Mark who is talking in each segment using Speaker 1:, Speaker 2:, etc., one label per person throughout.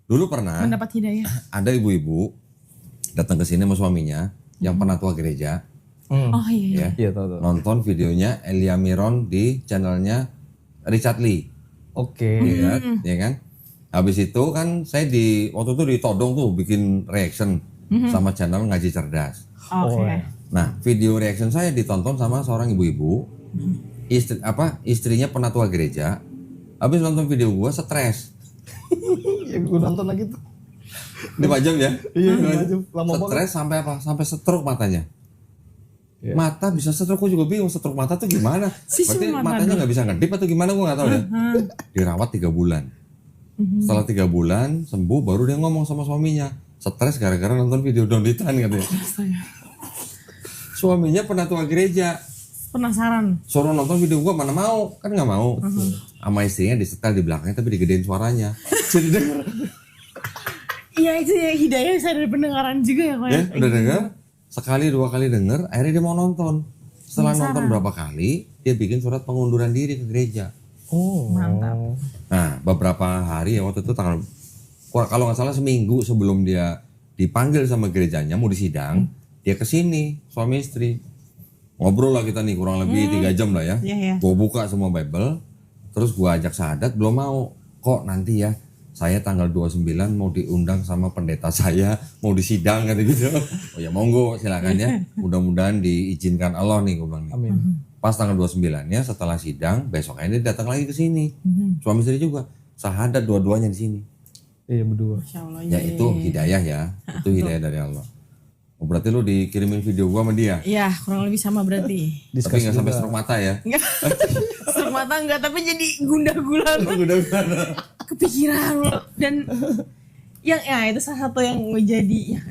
Speaker 1: Dulu pernah
Speaker 2: mendapat hidayah.
Speaker 1: ada ibu-ibu datang ke sini sama suaminya yang penatua gereja.
Speaker 2: Oh iya.
Speaker 1: Ya,
Speaker 3: Iya tahu.
Speaker 1: nonton videonya Elia Miron di channelnya Richard Lee.
Speaker 3: Oke.
Speaker 1: Ya kan? Habis itu kan saya waktu itu ditodong tuh bikin reaction sama channel Ngaji Cerdas.
Speaker 2: Oke.
Speaker 3: ya.
Speaker 1: Nah, video reaction saya ditonton sama seorang ibu-ibu, istrinya penatua gereja. Habis nonton video gua stres.
Speaker 3: Ya, gue nonton lagi tuh.
Speaker 1: 5 jam ya?
Speaker 3: Iya, 5 jam. Lama banget.
Speaker 1: Stres sampai apa? Sampai stroke matanya.
Speaker 3: Iya.
Speaker 1: Mata bisa stroke, gue juga bingung stroke mata tuh gimana? Berarti
Speaker 2: mata
Speaker 1: matanya nggak bisa ngedip atau gimana, gue nggak tahu deh. Dirawat 3 bulan. Setelah 3 bulan sembuh, baru dia ngomong sama suaminya, stres gara-gara nonton video donditan katanya. Suaminya penatua gereja,
Speaker 2: Penasaran.
Speaker 1: suruh nonton video gua, mana mau, kan nggak mau. Sama istrinya disetel di belakangnya tapi digedein suaranya. Jadi denger.
Speaker 2: Iya itu ya hidayah bisa dari pendengaran juga ya Pak.
Speaker 1: Ya, udah denger, sekali 2 kali denger, akhirnya dia mau nonton. Setelah nonton berapa kali, dia bikin surat pengunduran diri ke gereja.
Speaker 3: Oh.
Speaker 2: Mantap.
Speaker 1: Nah, beberapa hari ya waktu itu kalau nggak salah seminggu sebelum dia dipanggil sama gerejanya mau disidang, dia kesini suami istri. Ngobrol lah kita nih kurang lebih 3 jam lah ya.
Speaker 2: Iya.
Speaker 1: Gue buka semua Bible, terus gue ajak syahadat, belum mau. Kok nanti ya, saya tanggal 29 mau diundang sama pendeta saya, mau disidang gitu. Oh ya monggo silakan ya, mudah-mudahan diizinkan Allah nih gue bilang.
Speaker 3: Amin.
Speaker 1: Pas tanggal 29-nya setelah sidang, besoknya dia datang lagi ke sini. Suami istri juga, syahadat dua-duanya di sini.
Speaker 3: Iya berdua.
Speaker 2: Masya Allah.
Speaker 1: Ya itu hidayah ya, itu hidayah dari Allah. Oh, berarti lu dikirimin video gua sama dia,
Speaker 2: Iya kurang lebih sama berarti.
Speaker 1: tapi nggak sampai stroke mata ya?
Speaker 2: Enggak. Stroke mata enggak tapi jadi gundah gulana. Kepikiran loh. Dan yang ya itu salah satu yang menjadi ya,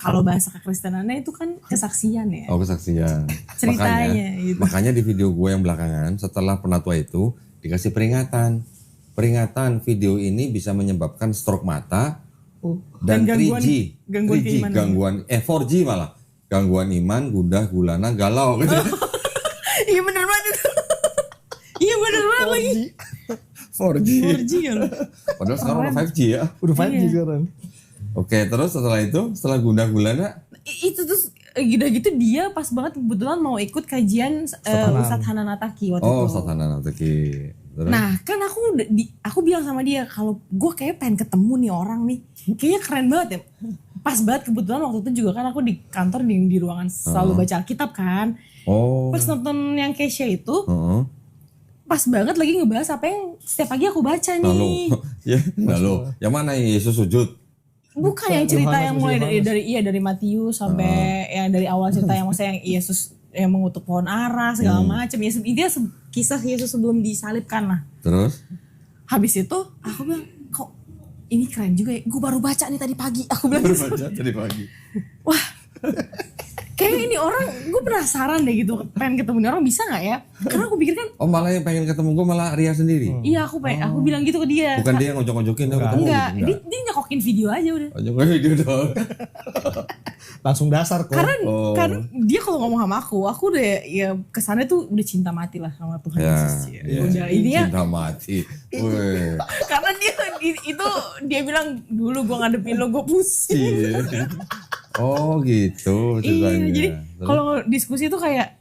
Speaker 2: kalau bahasa kekristenannya itu kan kesaksian ya.
Speaker 1: Oh kesaksian.
Speaker 2: Ceritanya gitu.
Speaker 1: Makanya di video gua yang belakangan setelah penatua itu dikasih peringatan. Peringatan video ini bisa menyebabkan stroke mata dan
Speaker 2: gangguan
Speaker 1: 3G,
Speaker 2: keimanan.
Speaker 1: 4G malah. Gangguan iman, gundah, gulana, galau gitu.
Speaker 2: Iya bener banget. Iya bener banget lagi.
Speaker 1: 4G.
Speaker 2: 4G ya loh.
Speaker 1: Padahal sekarang udah 5G ya.
Speaker 3: Udah 5G sekarang.
Speaker 1: Oke, terus setelah gundah gulana,
Speaker 2: Itu terus gitu dia pas banget kebetulan mau ikut kajian Ustadz Hanan Ataki waktu itu.
Speaker 1: Ustadz Hanan Ataki. Terus?
Speaker 2: Nah kan aku bilang sama dia kalau gue kayak pengen ketemu nih orang nih, kayaknya keren banget ya. Pas banget kebetulan waktu itu juga kan aku di kantor di ruangan selalu baca Alkitab kan. Pas nonton yang Kesha itu, pas banget lagi ngebahas apa yang setiap pagi aku baca nih.
Speaker 1: Lalu, yang mana Yesus sujud?
Speaker 2: Bukan yang cerita yang mulai dari Matius sampai yang dari awal cerita yang maksudnya yang Yesus yang mengutuk pohon ara segala macam. Ya intinya kisah Yesus sebelum disalibkan lah.
Speaker 1: Terus?
Speaker 2: Habis itu aku bilang kok ini keren juga ya. Gue baru baca nih tadi pagi. Aku bilang
Speaker 1: Baru baca tadi pagi.
Speaker 2: wah kayak ini orang gue penasaran deh gitu. Pengen ketemu ini orang bisa gak ya? Karena aku pikir kan
Speaker 1: Oh malah yang pengen ketemu gue malah Ria sendiri?
Speaker 2: iya aku bilang gitu ke dia.
Speaker 1: Bukan dia yang ngojok-ngojokin ketemu
Speaker 2: Enggak,
Speaker 1: gitu?
Speaker 2: dia nyokokin video aja udah.
Speaker 1: Ngojok video dong.
Speaker 3: Langsung dasar kok.
Speaker 2: Karena dia kalau ngomong sama aku udah ya kesannya tuh udah cinta mati lah sama Tuhan Yesus. Udah ini ya.
Speaker 1: Cinta mati. Wih.
Speaker 2: Karena dia bilang dulu gue ngadepin lo gue pusing.
Speaker 1: Oh gitu ceritanya.
Speaker 2: Iya, jadi kalau diskusi itu kayak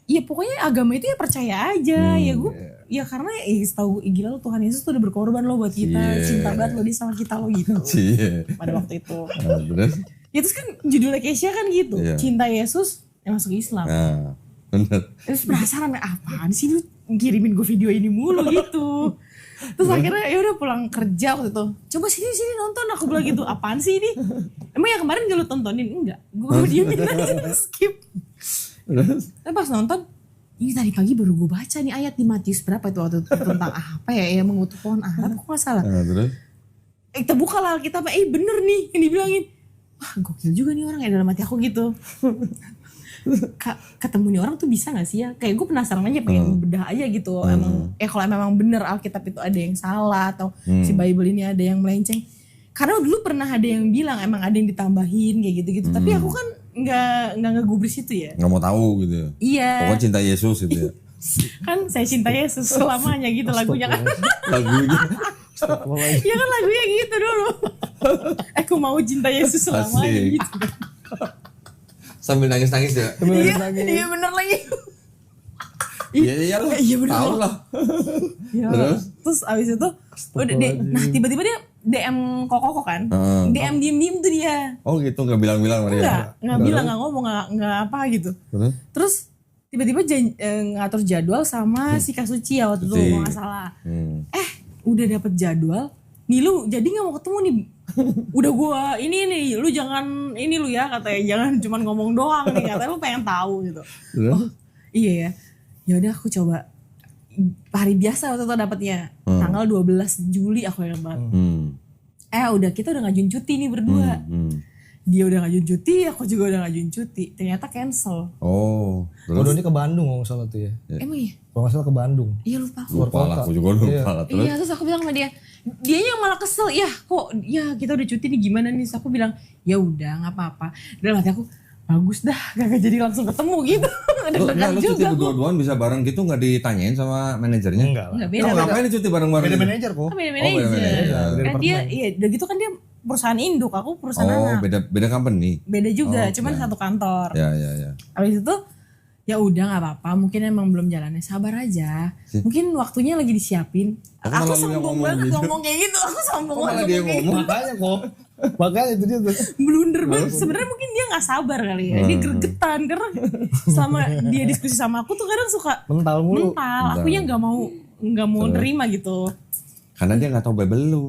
Speaker 2: ya pokoknya agama itu ya percaya aja. Ya gue ya karena tahu gila lo Tuhan Yesus tuh udah berkorban lo buat kita. Cinta banget lo dia sama kita lo gitu. Pada waktu itu.
Speaker 1: Terus?
Speaker 2: Ya terus kan judulnya Kesha kan gitu. Cinta Yesus yang masuk Islam.
Speaker 1: Nah, bener.
Speaker 2: Terus penasaran apaan sih lu kirimin gue video ini mulu gitu. Terus akhirnya ya udah pulang kerja waktu itu. Coba sini nonton, aku bilang gitu. Apaan sih ini? Emang yang kemarin gak lu tontonin? Enggak. Gue diemin aja skip. Tapi pas nonton, ini tadi pagi baru gue baca nih ayat di Matius berapa itu waktu itu tentang apa ya yang mengutuk pohon ara. Kok gak salah?
Speaker 1: Terus?
Speaker 2: Kita buka lah Alkitab, bener nih yang dibilangin. Wah gokil juga nih orang ya dalam hati aku gitu. Ketemu nih orang tuh bisa gak sih ya? Kayak gue penasaran aja pengen bedah aja gitu. Emang kalau memang bener Alkitab itu ada yang salah atau si Bible ini ada yang melenceng. Karena dulu pernah ada yang bilang emang ada yang ditambahin kayak gitu-gitu. Tapi aku kan nggak ngegubris itu ya.
Speaker 1: Nggak mau tahu gitu.
Speaker 2: Iya.
Speaker 1: Pokoknya cinta Yesus gitu ya.
Speaker 2: Kan saya cinta Yesus selamanya gitu lagunya kan.
Speaker 1: Lagunya.
Speaker 2: Ya kan lagunya gitu dulu. mau cinta Yesus selamanya
Speaker 1: Asik.
Speaker 2: gitu.
Speaker 1: Sambil nangis-nangis ya.
Speaker 2: Iya bener lagi.
Speaker 1: Iya lah.
Speaker 2: Iya, bener.
Speaker 1: Tahu lah.
Speaker 2: Ya. Terus abis itu udah nah tiba-tiba dia DM koko kan. DM diem tuh dia.
Speaker 1: Oh gitu, nggak bilang-bilang Maria.
Speaker 2: Nggak bilang, nggak ngomong, nggak apa gitu. Terus tiba-tiba ngatur jadwal sama si Kak Suci ya waktu itu kalau nggak salah. Udah dapet jadwal. Nih lu jadi nggak mau ketemu nih? Udah gua ini nih, lu jangan ini lu ya katanya, jangan cuman ngomong doang nih katanya, lu pengen tahu gitu. Oh iya ya. Ya udah aku coba hari biasa waktu itu dapetnya tanggal 12 Juli aku ingat banget. Udah kita udah ngajuin cuti nih berdua. Dia udah ngajuin cuti, aku juga udah ngajuin cuti. Ternyata cancel.
Speaker 1: Oh.
Speaker 3: Terus ini ke Bandung kalau nggak salah tuh ya.
Speaker 2: Emang iya?
Speaker 3: Kalau nggak salah ke Bandung.
Speaker 2: Iya lupa aku.
Speaker 1: Lupa lah, aku juga lupa lah. Terus?
Speaker 2: Iya terus aku bilang sama dia yang malah kesel. Ya kok ya kita udah cuti nih gimana nih. Terus aku bilang ya udah nggak apa-apa. Dalam hati aku bagus dah gak jadi langsung ketemu gitu.
Speaker 1: Lu cuti berdua-duaan bisa bareng gitu nggak ditanyain sama manajernya?
Speaker 3: Enggak lah.
Speaker 2: Nggak
Speaker 1: Lu
Speaker 2: beda.
Speaker 1: ngapain cuti bareng-bareng?
Speaker 3: Beda manajer kok.
Speaker 2: Beda
Speaker 1: beda
Speaker 2: manajer.
Speaker 1: manajer.
Speaker 2: Dia iya udah gitu kan dia perusahaan induk, aku perusahaan anak.
Speaker 1: beda company.
Speaker 2: Beda juga, cuman satu kantor.
Speaker 1: Ya.
Speaker 2: Habis itu ya udah nggak apa-apa, mungkin emang belum jalannya, sabar aja. Mungkin waktunya lagi disiapin. Aku
Speaker 1: Malah lu yang
Speaker 2: sombong
Speaker 1: ngomong
Speaker 2: banget
Speaker 1: gitu.
Speaker 2: ngomong kayak gitu, aku sombong
Speaker 1: Malah
Speaker 2: banget
Speaker 1: dia
Speaker 2: ngomong kayak
Speaker 1: ngomong.
Speaker 3: Makanya kok. Makanya itu dia tuh.
Speaker 2: gitu. Blunder banget. Sebenarnya mungkin dia nggak sabar kali ya, dia gregetan karena sama dia diskusi sama aku tuh kadang suka
Speaker 3: Mental mulu.
Speaker 2: mental. Akunya nggak mau nerima gitu.
Speaker 1: Karena dia nggak tahu Bible lu.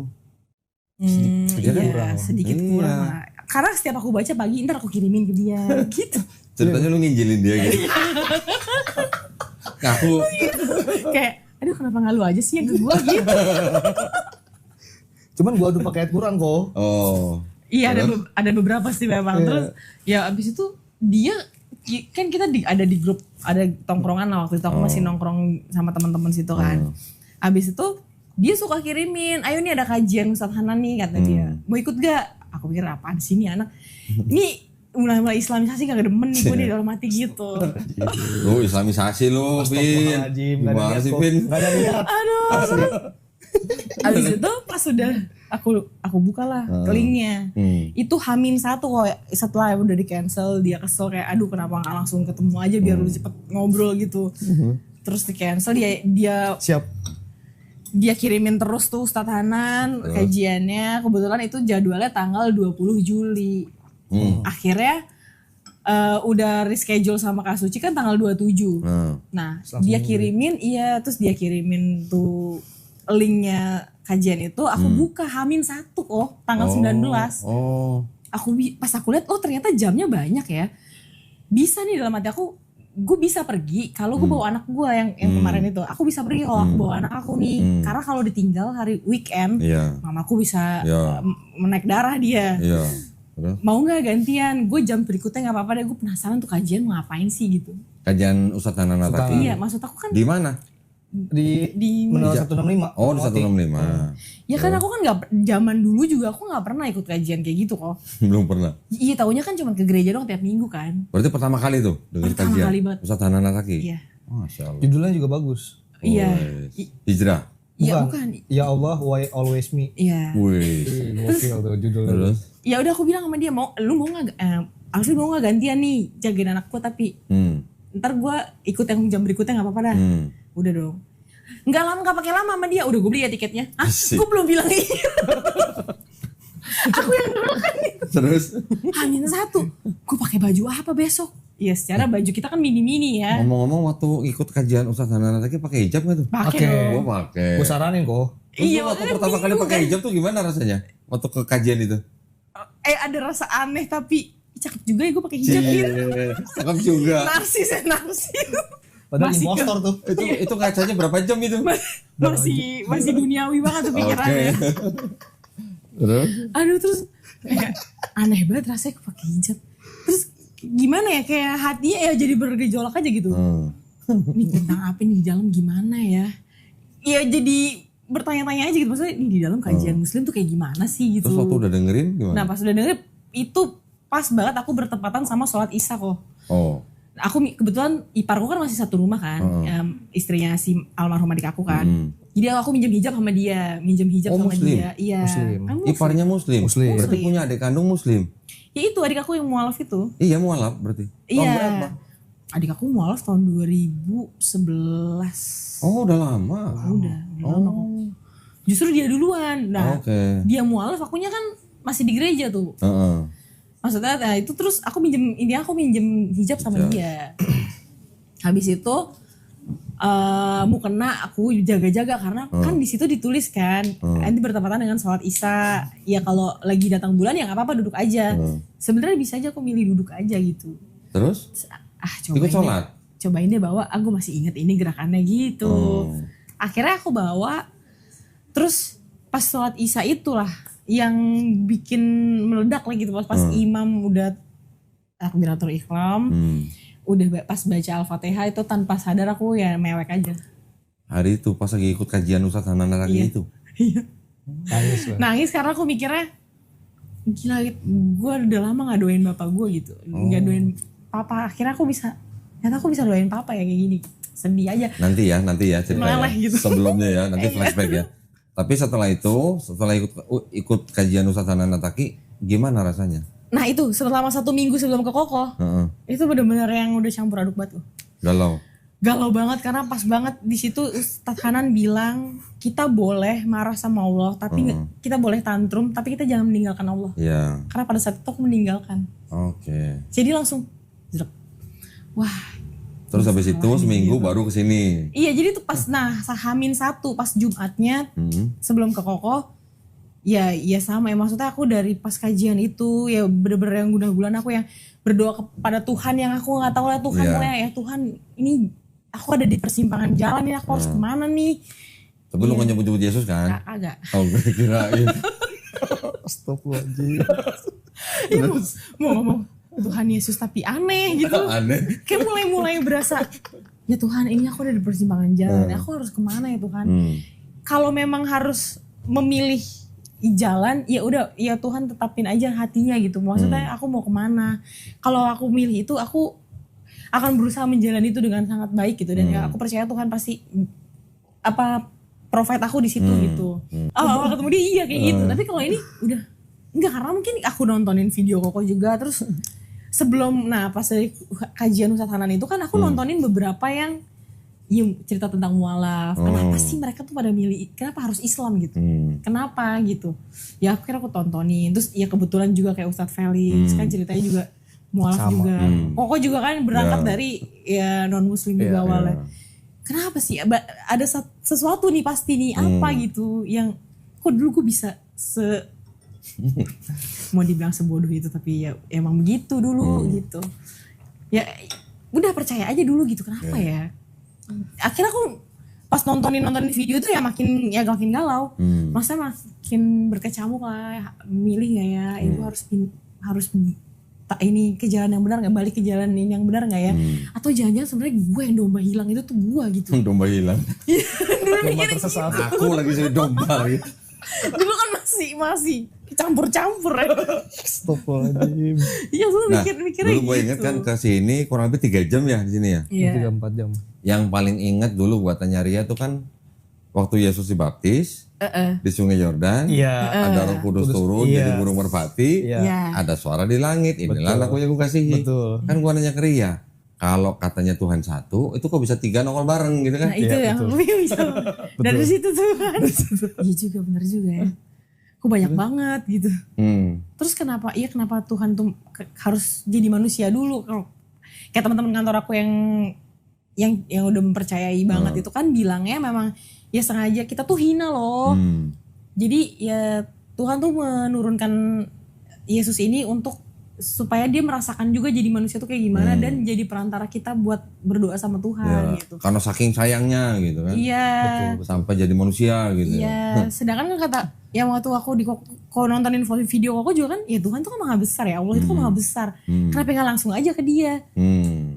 Speaker 2: Iya,
Speaker 3: kurang.
Speaker 2: sedikit kurang lah. Karena setiap aku baca pagi, ntar aku kirimin ke dia gitu.
Speaker 1: Ceritanya lu nginjilin dia gitu. Ngaku.
Speaker 2: Kayak, aduh kenapa nggak lu aja sih yang ke gua gitu.
Speaker 3: Cuman gua udah pakai Quran kok.
Speaker 1: Oh.
Speaker 2: Iya ada beberapa sih memang. Terus ya abis itu dia kan kita ada di grup, ada tongkrongan lah waktu itu aku masih nongkrong sama teman-teman situ kan. Abis itu dia suka kirimin, ayo nih ada kajian Ustadz Hanan nih kata dia. Mau ikut gak? Aku pikir apaan sih nih anak. Ini mulai islamisasi gak demen nih gue di dalam hati gitu.
Speaker 1: Lu islamisasi lu, Vin.
Speaker 3: Astagfirullahaladzim.
Speaker 1: Gimana sih, Vin?
Speaker 3: Gak ada niat.
Speaker 2: Aduh. Abis itu pas udah aku bukalah linknya. Itu H-1 kok setelah udah di cancel dia kesel kayak aduh kenapa gak langsung ketemu aja biar lu cepet ngobrol gitu. Terus di cancel dia
Speaker 3: Siap.
Speaker 2: dia kirimin terus tuh Ustadz Hanan kajiannya. Kebetulan itu jadwalnya tanggal 20 Juli. Akhirnya udah reschedule sama Kak Suci kan tanggal 27. Nah, dia kirimin terus dia kirimin tuh linknya kajian itu, aku buka H-1 tanggal 19. Pas aku lihat ternyata jamnya banyak ya. Bisa nih dalam hati aku, gue bisa pergi kalau gue bawa anak gue yang kemarin itu. Aku bisa pergi kalau aku bawa anak aku nih. Karena kalau ditinggal hari weekend, mamaku bisa menaik darah dia. Mau nggak gantian? Gue jam berikutnya nggak apa-apa deh. Gue penasaran tuh kajian mau ngapain sih gitu.
Speaker 1: Kajian Ustadz Hanan Ataki.
Speaker 2: Iya, maksud aku kan
Speaker 1: Di mana?
Speaker 3: Di Menara 165.
Speaker 1: Oh, di 165.
Speaker 2: ya kan aku kan nggak zaman dulu juga aku nggak pernah ikut kajian kayak gitu kok.
Speaker 1: Belum pernah.
Speaker 2: Iya taunya kan cuma ke gereja dong tiap minggu kan.
Speaker 1: Berarti pertama kali tuh dengar
Speaker 2: Pertama
Speaker 1: kajian
Speaker 2: kali banget.
Speaker 1: Ustadz Hanan Ataki.
Speaker 2: Iya.
Speaker 1: Masya Allah.
Speaker 3: Judulnya juga bagus.
Speaker 2: Iya.
Speaker 1: Hijrah.
Speaker 2: Iya bukan.
Speaker 3: Ya Allah, why always me.
Speaker 2: Iya.
Speaker 1: Wih.
Speaker 3: Gokil tuh judulnya.
Speaker 1: Terus?
Speaker 2: Ya udah aku bilang sama dia lu mau nggak Alfi mau nggak gantian nih jagain anakku tapi ntar gue ikut yang jam berikutnya nggak apa-apa dah. Udah dong. Nggak pakai lama sama dia. Udah gue beli ya tiketnya. Gue belum bilang iya. Aku yang dulu kan.
Speaker 1: Terus?
Speaker 2: H-1. Gue pakai baju apa besok? Ya secara baju kita kan mini-mini ya.
Speaker 1: Ngomong-ngomong waktu ikut kajian Ustadz Hanan Ataki pakai hijab gak tuh?
Speaker 2: Pakai
Speaker 3: Oke.
Speaker 2: dong.
Speaker 1: Gue pakai.
Speaker 3: Gue saranin kok.
Speaker 1: Terus
Speaker 2: Iya,
Speaker 1: lu waktu
Speaker 2: makanya
Speaker 1: pertama kali
Speaker 2: bingung
Speaker 1: pakai
Speaker 2: kan.
Speaker 1: hijab tuh gimana rasanya? Waktu ke kajian itu?
Speaker 2: Ada rasa aneh tapi cakep juga ya gue pakai hijab gitu.
Speaker 1: Cakep juga.
Speaker 2: Narsis.
Speaker 3: Padahal
Speaker 2: Masih
Speaker 3: impostor tuh.
Speaker 1: Itu kacanya berapa jam itu?
Speaker 2: masih duniawi banget tuh pikirannya.
Speaker 1: Terus?
Speaker 2: Aduh terus kayak aneh banget rasanya gue pakai hijab. Terus gimana ya kayak hatinya ya jadi bergejolak aja gitu. Ini tentang apa nih di dalam gimana ya? Ya jadi bertanya-tanya aja gitu maksudnya ini di dalam kajian muslim tuh kayak gimana sih gitu.
Speaker 1: Terus waktu udah dengerin gimana?
Speaker 2: Nah pas udah dengerin itu pas banget aku bertepatan sama sholat isya kok.
Speaker 1: Oh.
Speaker 2: Aku kebetulan iparku kan masih satu rumah kan, istrinya si almarhum adik aku kan. Jadi aku minjem hijab sama dia, sama
Speaker 1: Muslim?
Speaker 2: dia. Iya.
Speaker 3: Muslim.
Speaker 2: Kan
Speaker 1: Iparnya Muslim.
Speaker 3: Muslim.
Speaker 1: Berarti punya adik kandung Muslim.
Speaker 2: Ya itu adik aku yang mualaf itu.
Speaker 1: Iya mualaf berarti. Tahun
Speaker 2: Iya.
Speaker 1: berapa?
Speaker 2: Adik aku mualaf tahun 2011.
Speaker 1: Oh udah lama.
Speaker 2: Udah lama kok. Justru dia duluan. Nah,
Speaker 1: Oke.
Speaker 2: dia mualaf, akunya kan masih di gereja tuh.
Speaker 1: Heeh.
Speaker 2: Maksudnya nah itu terus aku minjem hijab sama dia. Habis itu mau kena aku jaga-jaga karena kan di situ ditulis kan nanti bertepatan dengan sholat Isya. Ya kalau lagi datang bulan ya nggak apa-apa duduk aja. Sebenarnya bisa aja aku milih duduk aja gitu.
Speaker 1: Terus?
Speaker 2: Cobain
Speaker 1: Ikut sholat?
Speaker 2: Cobain deh bawa. Aku masih inget ini gerakannya gitu. Akhirnya aku bawa. Terus pas sholat Isya itulah yang bikin meledak lagi gitu pas imam udah takbiratul ihram. Udah pas baca Al-Fatihah itu tanpa sadar aku ya mewek aja.
Speaker 1: Hari itu pas lagi ikut kajian Ustadz Hanan Nataki itu.
Speaker 2: Iya.
Speaker 3: Nangis lah.
Speaker 2: Nangis karena aku mikirnya gila gue udah lama gak doain bapak gue gitu. Gak doain papa. Akhirnya aku bisa doain papa ya kayak gini. Sedih aja.
Speaker 1: Nanti ya ceritanya.
Speaker 2: Meleleh gitu.
Speaker 1: Sebelumnya ya, nanti flashback ya. Tapi setelah ikut kajian Ustadz Hanan Nataki, gimana rasanya?
Speaker 2: Nah itu selama 1 minggu sebelum ke Koko. Itu bener-bener yang udah campur aduk banget loh. Galau banget karena pas banget di situ Ustadz Hanan bilang kita boleh marah sama Allah tapi kita boleh tantrum tapi kita jangan meninggalkan Allah.
Speaker 1: Iya.
Speaker 2: Karena pada saat itu aku meninggalkan.
Speaker 1: Oke.
Speaker 2: Jadi langsung wah.
Speaker 1: Terus habis itu seminggu baru kesini.
Speaker 2: Iya jadi tuh pas Hamin 1 pas Jumatnya sebelum ke Koko. Ya sama ya maksudnya aku dari pas kajian itu ya bener-bener yang guna-gulan aku yang berdoa kepada Tuhan yang aku nggak tahu lah Tuhan ya Tuhan ini aku ada di persimpangan jalan ini aku harus kemana nih.
Speaker 1: Tapi lu gak nyebut-nyebut Yesus kan?
Speaker 2: Agak.
Speaker 1: Oh gue kirain.
Speaker 3: Astagfirullahaladzim.
Speaker 2: Ya, mau ngomong Tuhan Yesus tapi aneh gitu.
Speaker 1: Aneh.
Speaker 2: Kayak mulai berasa ya Tuhan ini aku ada di persimpangan jalan aku harus kemana ya Tuhan. Kalau memang harus memilih jalan ya udah ya Tuhan tetapin aja hatinya gitu maksudnya aku mau kemana kalau aku milih itu aku akan berusaha menjalani itu dengan sangat baik gitu dan ya aku percaya Tuhan pasti provide aku di situ gitu awal ketemu dia iya kayak gitu tapi kalau ini udah enggak karena mungkin aku nontonin video Koko juga terus sebelum pas dari kajian Ustadz Hanan itu kan aku nontonin beberapa yang cerita tentang mualaf. Kenapa sih mereka tuh pada milih? Kenapa harus Islam gitu? Kenapa gitu? Ya akhirnya aku tontonin. Terus ya kebetulan juga kayak Ustadz Felix kan ceritanya juga mualaf juga. Koko juga kan berangkat dari ya non Muslim juga awalnya. Kenapa sih? Ada sesuatu nih pasti nih apa gitu yang kok dulu gue bisa mau dibilang sebodoh itu tapi ya emang begitu dulu gitu. Ya udah percaya aja dulu gitu. Kenapa ya? Akhirnya aku pas nontonin video itu ya makin galau. Maksudnya makin berkecamuk lah milih gak ya itu harus ini ke jalan yang benar gak balik ke jalan ini yang benar gak ya atau jangan-jangan sebenarnya gue yang domba hilang itu tuh gue gitu.
Speaker 1: Domba hilang.
Speaker 3: Domba tersesat.
Speaker 1: Aku lagi jadi domba gitu.
Speaker 2: Dulu kan masih campur-campur ya.
Speaker 3: Astagfirullahaladzim.
Speaker 2: Iya lu mikir-mikirnya
Speaker 1: dulu gue inget kan ke sini kurang lebih 3 jam ya di sini ya.
Speaker 2: Iya.
Speaker 3: 3-4 jam.
Speaker 1: Yang paling inget dulu buat tanya Ria tuh kan waktu Yesus dibaptis di Sungai Yordan, ada Roh Kudus turun jadi burung merpati, ada suara di langit, inilah anakku yang gue kasihi.
Speaker 3: Betul.
Speaker 1: Kan gue nanya ke Ria, kalau katanya Tuhan satu, itu kok bisa 3 nongol bareng gitu kan?
Speaker 2: Nah itu yang bisa. Dari situ tuh kan. Iya juga benar juga ya. Kok banyak banget gitu. Terus kenapa Tuhan tuh harus jadi manusia dulu? Kayak teman-teman kantor aku yang udah mempercayai banget itu kan bilangnya memang ya sengaja kita tuh hina loh. Jadi ya Tuhan tuh menurunkan Yesus ini untuk supaya dia merasakan juga jadi manusia tuh kayak gimana dan jadi perantara kita buat berdoa sama Tuhan gitu.
Speaker 1: Karena saking sayangnya gitu kan.
Speaker 2: Iya.
Speaker 1: Sampai jadi manusia gitu.
Speaker 2: Iya, sedangkan kan kata ya waktu aku kalau nontonin video aku juga kan ya Tuhan tuh kan maha besar ya Allah itu kan maha besar. Kenapa gak langsung aja ke dia?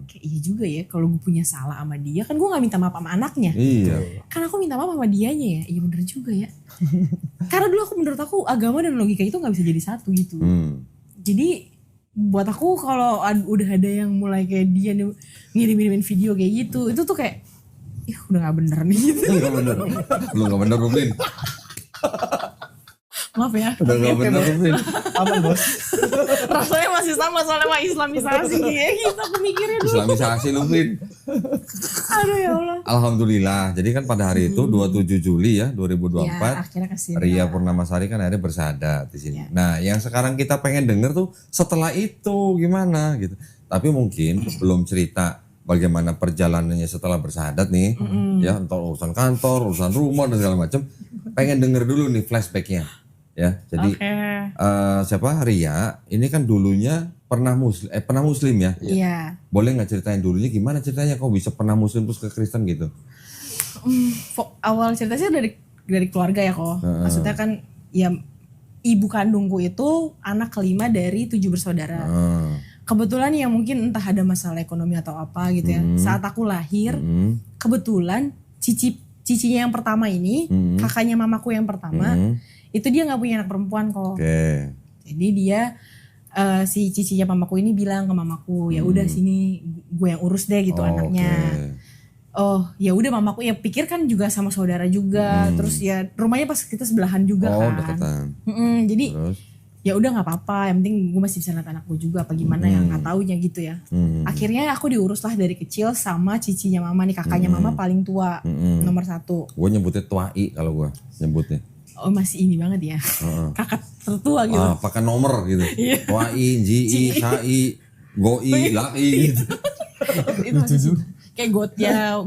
Speaker 2: Kayak iya juga ya kalau gue punya salah sama dia kan gue gak minta maaf sama anaknya.
Speaker 1: Iya.
Speaker 2: Kan aku minta maaf sama dianya ya. Iya bener juga ya. Karena dulu menurut aku agama dan logika itu gak bisa jadi satu gitu. Jadi buat aku kalau udah ada yang mulai kayak dia ngirimin video kayak gitu itu tuh kayak ih udah gak bener nih gitu.
Speaker 1: Enggak bener. Lu enggak bener, Rufin.
Speaker 2: Maaf ya.
Speaker 1: Udah enggak bener, Rufin.
Speaker 3: Aman bos.
Speaker 2: Rasanya masih sama soalnya mah islamisasi ya gitu aku mikirnya dulu.
Speaker 1: Islamisasi, Rufin.
Speaker 2: Aduh ya Allah.
Speaker 1: Alhamdulillah. Jadi kan pada hari itu 27 Juli ya 2024.
Speaker 2: Ya akhirnya kesini.
Speaker 1: Ria Purnamasari kan akhirnya bersahadat di sini.
Speaker 2: Ya.
Speaker 1: Nah, yang sekarang kita pengen denger tuh setelah itu gimana gitu. Tapi mungkin belum cerita bagaimana perjalanannya setelah bersahadat nih. Ya, entah urusan kantor, urusan rumah dan segala macam. Pengen denger dulu nih flashbacknya. Ya, jadi siapa Ria ini kan dulunya pernah muslim ya.
Speaker 2: Iya.
Speaker 1: Boleh nggak ceritain dulunya gimana ceritanya kok bisa pernah muslim terus ke Kristen gitu?
Speaker 2: Awal cerita sih dari keluarga ya kok. Maksudnya kan ya ibu kandungku itu anak kelima dari 7 bersaudara. Kebetulan ya mungkin entah ada masalah ekonomi atau apa gitu ya. Saat aku lahir, kebetulan cicinya yang pertama ini, kakaknya mamaku yang pertama, itu dia nggak punya anak perempuan kok. Jadi dia si cicinya mamaku ini bilang ke mamaku, ya udah sini gue yang urus deh gitu anaknya. Oh ya udah mamaku ya pikir kan juga sama saudara juga, terus ya rumahnya pas kita sebelahan juga kan.
Speaker 1: Deketan.
Speaker 2: Jadi
Speaker 1: Terus?
Speaker 2: ya udah nggak apa-apa, yang penting gue masih bisa lihat anak gue juga apa gimana yang nggak taunya gitu ya. Akhirnya aku diurus lah dari kecil sama cicinya mama nih, kakaknya mama paling tua, nomor 1.
Speaker 1: Gue nyebutnya tuai kalau gue nyebutnya.
Speaker 2: Oh masih ini banget ya, kakak tertua gitu.
Speaker 1: Pakai nomor gitu. Tuai, ji, sai, goi, lai gitu.
Speaker 2: Itu masih kayak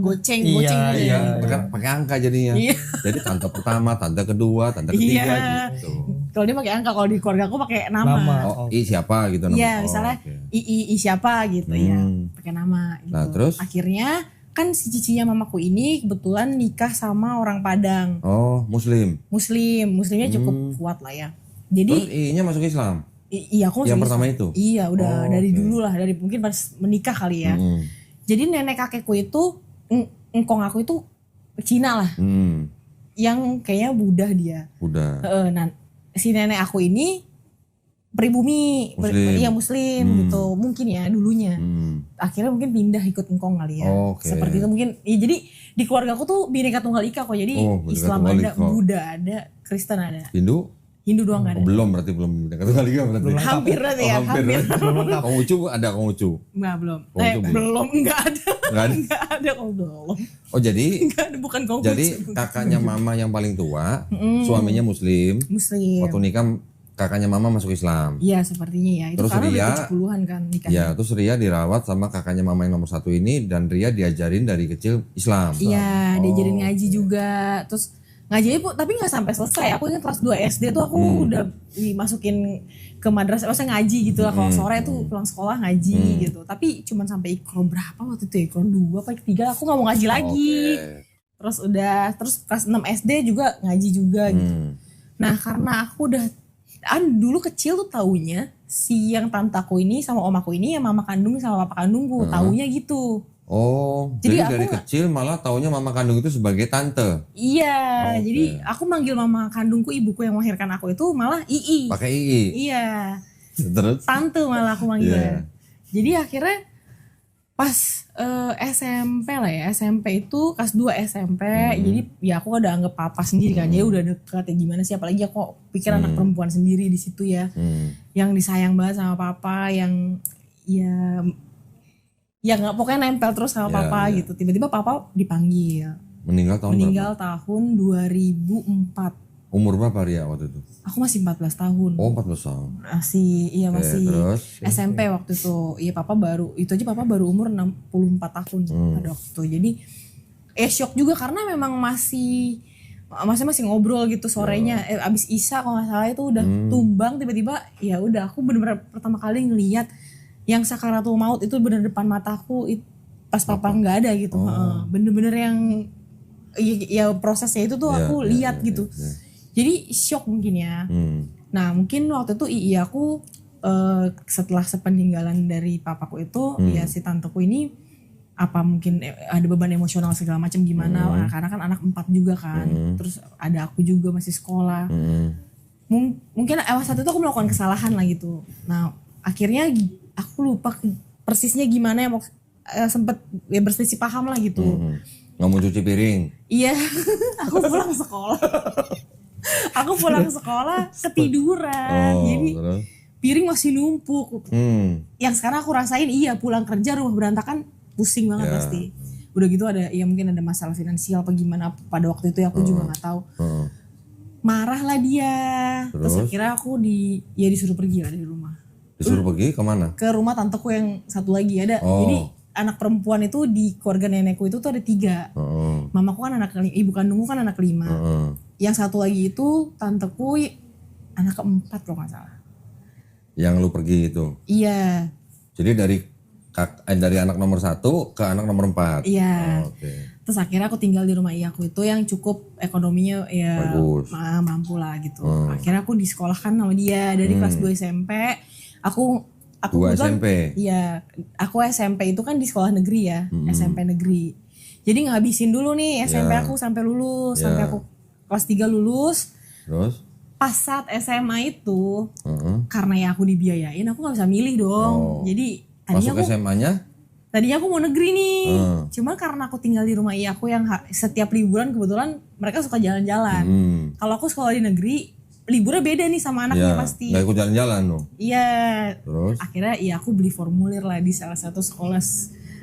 Speaker 2: goceng gitu.
Speaker 1: Iya. Pakai angka jadinya. Jadi tante pertama, tante kedua, tante ketiga gitu.
Speaker 2: Kalau dia pakai angka, kalau di keluarga aku pakai nama.
Speaker 1: Oh, I siapa gitu namanya.
Speaker 2: Iya, misalnya I siapa gitu ya, pakai nama gitu.
Speaker 1: Nah, terus?
Speaker 2: Akhirnya kan si cicinya mamaku ini kebetulan nikah sama orang Padang.
Speaker 1: Oh,
Speaker 2: Muslimnya cukup kuat lah ya. Jadi
Speaker 1: terus I-nya masuk Islam?
Speaker 2: iya aku masuk
Speaker 1: Yang
Speaker 2: Islam.
Speaker 1: pertama itu?
Speaker 2: Iya udah dari dulu lah, dari mungkin pas menikah kali ya. Jadi nenek kakekku itu, engkong aku itu Cina lah. Yang kayaknya Buddha dia. Nah si nenek aku ini pribumi, Muslim gitu mungkin ya dulunya. Akhirnya mungkin pindah ikut engkong kali ya. Seperti itu mungkin. Ya, jadi di keluarga aku tuh Bhinneka Tunggal Ika kok. Jadi Islam ada, Buddha ada, Kristen ada. Hindu doang gak ada.
Speaker 1: Belum Bhinneka Tunggal Ika berarti.
Speaker 2: Hampir berarti ya. Hampir.
Speaker 1: Konghucu ada Konghucu?
Speaker 2: Enggak belum.
Speaker 1: Belum.
Speaker 2: Enggak ada. Enggak ada belum.
Speaker 1: Oh jadi?
Speaker 2: Enggak ada, bukan Konghucu.
Speaker 1: Jadi kakaknya mama yang paling tua, suaminya Muslim. Waktu nikah kakaknya mama masuk Islam.
Speaker 2: Iya sepertinya ya. Itu
Speaker 1: terus
Speaker 2: karena
Speaker 1: Ria,
Speaker 2: udah 70-an kan nikahnya.
Speaker 1: Iya, terus Ria dirawat sama kakaknya mama yang nomor 1 ini dan Ria diajarin dari kecil Islam.
Speaker 2: Iya, diajarin ngaji juga. Terus ngajinya tapi gak sampai selesai. Aku ingat kelas 2 SD tuh aku udah dimasukin ke madrasah, maksudnya ngaji gitu lah. Kalau sore tuh pulang sekolah ngaji gitu. Tapi cuman sampai ikro berapa waktu itu ya? Ikro 2 apa 3 aku gak mau ngaji lagi. Terus kelas 6 SD juga ngaji juga gitu. Nah karena aku udah dulu kecil tuh taunya si yang tantaku ini sama omaku ini ya mama kandung sama papa kandungku, taunya gitu.
Speaker 1: Oh, jadi dari kecil malah taunya mama kandung itu sebagai tante.
Speaker 2: Iya, jadi aku manggil mama kandungku, ibuku yang melahirkan aku itu malah Ii.
Speaker 1: Pakai Ii.
Speaker 2: Iya.
Speaker 1: Terus?
Speaker 2: Tante malah aku manggilnya. Jadi akhirnya pas SMP lah ya, SMP itu kelas 2 SMP, jadi ya aku udah anggap papa sendiri kan, jadi udah deket ya gimana sih, apalagi aku pikir anak perempuan sendiri di situ ya, yang disayang banget sama papa, yang ya nggak pokoknya nempel terus sama papa gitu. Tiba-tiba papa dipanggil.
Speaker 1: Meninggal
Speaker 2: tahun 2004.
Speaker 1: Umur berapa Ria waktu itu?
Speaker 2: Aku masih 14 tahun.
Speaker 1: Oh 14 tahun.
Speaker 2: Masih
Speaker 1: terus?
Speaker 2: SMP waktu itu. Iya papa baru umur 64 tahun pada waktu itu. Jadi shock juga karena memang masih ngobrol gitu sorenya. Abis Isya kalau nggak salah itu udah tumbang tiba-tiba. Ya udah aku bener-bener pertama kali ngeliat yang sakaratul maut itu bener depan mataku pas papa nggak ada gitu. Bener-bener yang ya prosesnya itu tuh aku lihat gitu. Jadi shock mungkin ya. Nah mungkin waktu itu aku setelah sepeninggalan dari papaku itu ya si tanteku ini apa mungkin ada beban emosional segala macam gimana, karena kan anak 4 juga kan. Terus ada aku juga masih sekolah. Mungkin saat itu aku melakukan kesalahan lah gitu. Nah akhirnya aku lupa persisnya gimana ya, sempet ya berselisih paham lah gitu.
Speaker 1: Nggak mau cuci piring.
Speaker 2: Iya, aku pulang sekolah. Aku pulang sekolah ketiduran.
Speaker 1: Oh,
Speaker 2: Jadi
Speaker 1: terus?
Speaker 2: piring masih numpuk.
Speaker 1: Hmm.
Speaker 2: Yang sekarang aku rasain iya pulang kerja rumah berantakan pusing banget
Speaker 1: Ya.
Speaker 2: pasti. Udah gitu ada ya mungkin ada masalah finansial apa gimana pada waktu itu ya aku juga nggak tahu.
Speaker 1: Heeh.
Speaker 2: Marah lah dia. Terus
Speaker 1: Terus?
Speaker 2: akhirnya aku disuruh pergi lah dari rumah.
Speaker 1: Disuruh pergi kemana?
Speaker 2: Ke rumah tanteku yang satu lagi ada.
Speaker 1: Oh.
Speaker 2: Jadi anak perempuan itu di keluarga nenekku itu tuh ada 3.
Speaker 1: Heeh.
Speaker 2: Mamaku kan anak kelima, ibu kandungku kan anak 5.
Speaker 1: Heeh.
Speaker 2: Yang satu lagi itu tanteku anak keempat kalau nggak salah.
Speaker 1: Yang lu pergi itu.
Speaker 2: Iya,
Speaker 1: Jadi dari anak nomor 1 ke anak nomor 4.
Speaker 2: iya.
Speaker 1: Oh, oke.
Speaker 2: Terus akhirnya aku tinggal di rumah iyaku itu yang cukup ekonominya ya
Speaker 1: Bagus.
Speaker 2: mampu lah gitu. Akhirnya aku disekolahkan sama dia dari kelas 2 SMP. Aku
Speaker 1: 2
Speaker 2: kebetulan-
Speaker 1: SMP.
Speaker 2: Iya, aku SMP itu kan di sekolah negeri ya, SMP negeri. Jadi ngabisin dulu nih SMP
Speaker 1: Ya.
Speaker 2: aku sampai lulus,
Speaker 1: Ya.
Speaker 2: sampai aku kelas 3 lulus.
Speaker 1: Terus?
Speaker 2: Pas saat SMA itu,
Speaker 1: Heeh.
Speaker 2: karena ya aku dibiayain, aku nggak bisa milih dong.
Speaker 1: Oh.
Speaker 2: Jadi
Speaker 1: Masuk SMA-nya?
Speaker 2: tadinya aku mau negeri nih.
Speaker 1: Hmm.
Speaker 2: Cuma karena aku tinggal di rumah iya aku yang setiap liburan kebetulan mereka suka jalan-jalan.
Speaker 1: Hmm.
Speaker 2: Kalau aku sekolah di negeri, liburnya beda nih sama anaknya
Speaker 1: Ya,
Speaker 2: pasti.
Speaker 1: nggak ikut jalan-jalan dong.
Speaker 2: Iya.
Speaker 1: Terus?
Speaker 2: Akhirnya ya aku beli formulir lah di salah satu sekolah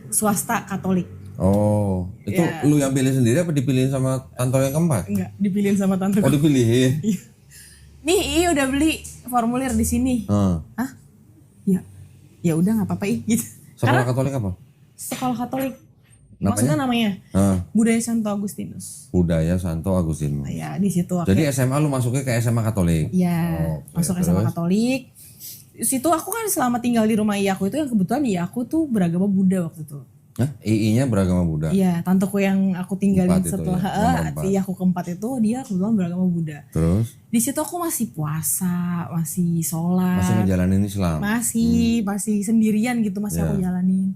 Speaker 2: swasta Katolik.
Speaker 1: Oh, itu
Speaker 2: Ya.
Speaker 1: lu yang pilih sendiri apa dipilihin sama tante yang keempat?
Speaker 2: Enggak, dipilihin sama tante.
Speaker 1: Oh, dipilihin.
Speaker 2: Nih, iya udah beli formulir di sini.
Speaker 1: Heeh.
Speaker 2: Hah? Ya. Ya udah nggak apa-apa gitu.
Speaker 1: Sekolah Katolik apa?
Speaker 2: Sekolah Katolik.
Speaker 1: Namanya?
Speaker 2: Maksudnya namanya
Speaker 1: Heeh.
Speaker 2: Budaya Santo Agustinus.
Speaker 1: Budaya Santo Agustinus.
Speaker 2: Ya di situ.
Speaker 1: Jadi SMA lu masuknya ke SMA Katolik.
Speaker 2: Iya,
Speaker 1: Oke,
Speaker 2: masuk SMA Katolik. Di situ aku kan selama tinggal di rumah iyaku itu yang kebetulan iyaku tuh beragama Buddha waktu itu.
Speaker 1: Hah? II-nya beragama Buddha.
Speaker 2: Iya, tanteku yang aku tinggalin
Speaker 1: 4 itu
Speaker 2: setelah
Speaker 1: ya, nomor 4.
Speaker 2: iyaku keempat itu dia kebetulan beragama Buddha.
Speaker 1: Terus
Speaker 2: Di situ aku masih puasa, masih sholat,
Speaker 1: masih ngejalanin Islam.
Speaker 2: masih sendirian gitu masih aku jalanin.